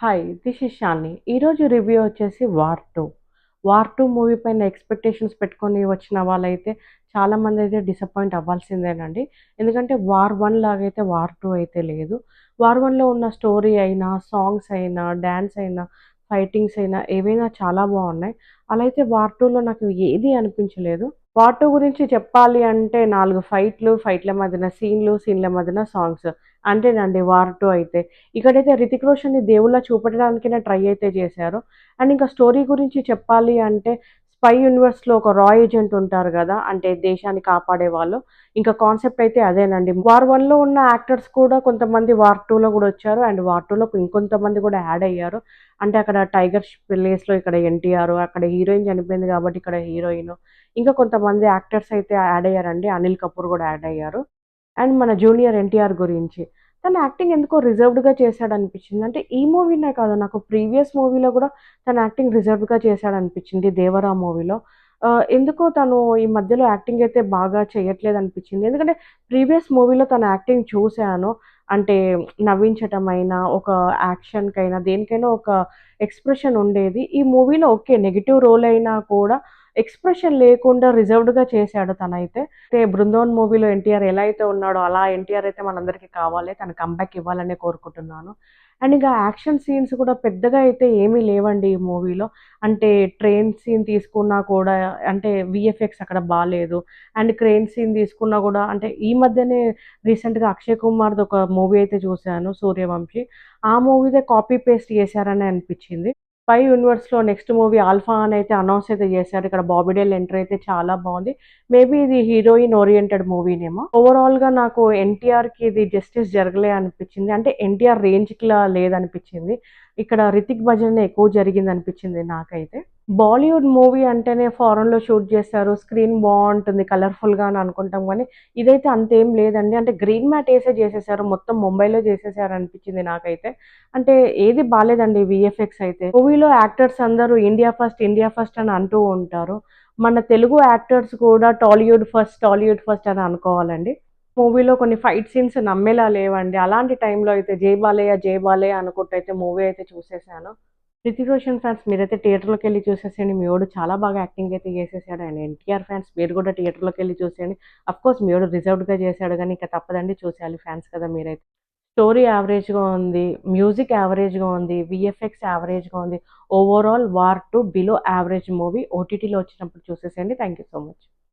Hi! This is Shalini. ఈరోజు review వచ్చేసి 'war 2'. 'War 2' movie పైన ఎక్స్‌పెక్టేషన్స్ పెట్టుకొని వచ్చిన వాళ్ళైతే చాలామందైతే డిసప్పాయింట్ అవ్వాల్సిందేనండి. ఎందుకంటే 'వార్ 1' లాగైతే 'వార్ 2' అయితే లేదు. 'వార్ 1'లో ఉన్న స్టోరీ అయినా, సాంగ్స్ అయినా, డాన్స్ అయినా, ఫైటింగ్స్ అయినా ఏవైనా చాలా బావున్నాయి. అలా అయితే 'వార్ 2'లో నాకు ఏది అనిపించలేదు. 'వార్ 2' గురించి చెప్పాలి అంటే 4 ఫైట్‌లు, ఫైట్‌ల మధ్యన సీన్‌లు, సీన్‌ల మధ్యన సాంగ్స్. అంతేనండి 'వార్ 2' అయితే. ఇక్కడైతే 'రితిక్ రోషన్‌ని' దేవుడిలా చూపెట్టడానికైనా ట్రై అయితే చేశారు. అండ్ ఇంకా స్టోరీ గురించి చెప్పాలి అంటే స్పై యూనివర్స్‌లో ఒక రా ఏజెంట్ ఉంటారు గదా! అంటే దేశాన్ని కాపాడేవాళ్ళు. ఇంకా కాన్సెప్ట్ అయితే అదేనండి. 'వార్ 1'లో ఉన్న యాక్టర్స్ కూడా కొంతమంది 'వార్ 2'లో గూడా వచ్చారు. అండ్ 'వార్ 2'లో ఇంకొంతమంది గూడా యాడ్ అయ్యారు. అంటే అక్కడ టైగర్ ప్లేస్‌లో ఇక్కడ ఎన్టీఆర్, అక్కడ హీరోయిన్ చనిపోయింది కాబట్టి ఇక్కడ హీరోయిన్. ఇంకా కొంతమంది యాక్టర్స్ అయితే యాడ్ అయ్యారండి. అనిల్ కపూర్ గూడా యాడ్ అయ్యారు. అండ్ మన జూనియర్ ఎన్టీఆర్ గురించి. తన యాక్టింగ్ ఎందుకో రిజర్వ్డ్‌గా చేశాడనిపిచ్చింది. అంటే ఈ మూవీనే కాదు నాకు ప్రీవియస్ మూవీలో గూడా తన యాక్టింగ్ రిజర్వ్డ్‌గా చేశాడనిపిచ్చింది 'దేవరా' మూవీలో. ఎందుకో తను ఈ మధ్యలో యాక్టింగ్ అయితే బాగా చేయట్లేదనిపిచ్చింది. ఎందుకంటే ప్రీవియస్ మూవీలో తన యాక్టింగ్ చూసాను. అంటే నవ్వించటమైనా, ఒక యాక్షన్‌కైనా దేనికైనా ఒక ఎక్స్‌ప్రెషన్ ఉండేది. ఈ మూవీలో ఓకే. నెగెటివ్ రోల్ అయినా కూడా ఎక్స్‌ప్రెషన్ లేకుండా రిజర్వ్డ్‌గా చేశాడు తనైతే. 'బృందావన్' మూవీలో ఎన్టీఆర్ ఎలా అయితే ఉన్నాడో, అలా ఎన్టీఆర్ అయితే మనందరికీ కావాలి. తను కమ్‌బ్యాక్ ఇవ్వాలనే కోరుకుంటున్నాను. అండ్ ఇంకా యాక్షన్ సీన్స్ కూడా పెద్దగా అయితే ఏమీ లేవండి ఈ మూవీలో. అంటే ట్రైన్ సీన్ తీసుకున్నా కూడా అంటే వీఎఫ్ఎక్స్ అక్కడ బాలేదు. అండ్ క్రేన్ సీన్ తీసుకున్నా కూడా అంటే ఈ మధ్యనే రీసెంట్‌గా అక్షయ్ కుమార్‌ది ఒక మూవీ అయితే చూసాను 'సూర్యవంశి'. ఆ మూవీదే కాపీ పేస్ట్ చేశారనే అనిపిచ్చింది. స్పై యూనివర్స్‌లో నెక్స్ట్ మూవీ 'ఆల్ఫా' అనైతే అనౌన్స్ అయితే చేశారు. ఇక్కడ 'బాబీ డేల్' ఎంట్రీ అయితే చాలా బావుంది. మేబీ ఇది హీరోయిన్ ఓరియెంటెడ్ మూవీనేమో. ఓవరాల్‌గా నాకు ఎన్టీఆర్‌కి ఇది జస్టిస్ జరగలే అనిపిచ్చింది. అంటే ఎన్టీఆర్ రేంజ్‌కిలా లేదనిపిచ్చింది. ఇక్కడ 'రితిక్ భజనే' ఎక్కువ జరిగిందనిపిచ్చింది నాకైతే. బాలీవుడ్ మూవీ అంటేనే ఫారెన్‌లో షూట్ చేస్తారు. స్క్రీన్ బావుంటుంది కలర్‌ఫుల్‌గా అని అనుకుంటాం గానీ, ఇదైతే అంతేం లేదండి. అంటే గ్రీన్ మ్యాట్ ఏసే చేసేసారు. మొత్తం ముంబైలో చేసేసారనిపిచ్చింది నాకైతే. అంటే ఏది బాలేదండి వీఎఫ్ఎక్స్ అయితే. మూవీలో యాక్టర్స్ అందరూ ఇండియా ఫస్ట్, ఇండియా ఫస్ట్ అని అంటూ ఉంటారు. మన తెలుగు యాక్టర్స్ కూడా టాలీవుడ్ ఫస్ట్, టాలీవుడ్ ఫస్ట్ అని అనుకోవాలండి. మూవీలో కొన్ని ఫైట్ సీన్స్ నమ్మేలా లేవండి. అలాంటి టైంలో అయితే 'జై బాలయ్య, జై బాలయ్య' అనుకుంటూ అయితే మూవీ అయితే చూసేసాను. 'హృతిక్ రోషన్' ఫ్యాన్స్ మీరైతే థియేటర్‌లోకెళ్ళి చూసేసేయండి. మీ వోడు చాలా బాగా యాక్టింగ్ అయితే చేసేసాడు. అండ్ 'ఎన్టీఆర్' ఫ్యాన్స్ మీరు కూడా థియేటర్‌లోకెళ్ళి చూసేయండి. అఫ్‌కోర్స్ మీ వోడు రిజర్వ్డ్‌గా చేశాడు గానీ, ఇంక తప్పదండి చూసేయాలి ఫ్యాన్స్ కదా మీరైతే. స్టోరీ యావరేజ్‌గా ఉంది. మ్యూజిక్ యావరేజ్‌గా ఉంది. వీఎఫ్ఎక్స్ యావరేజ్‌గా ఉంది. Overall 'war 2' below average movie. ఓటీటీలో వచ్చినప్పుడు చూసేసేయండి. Thank you so much.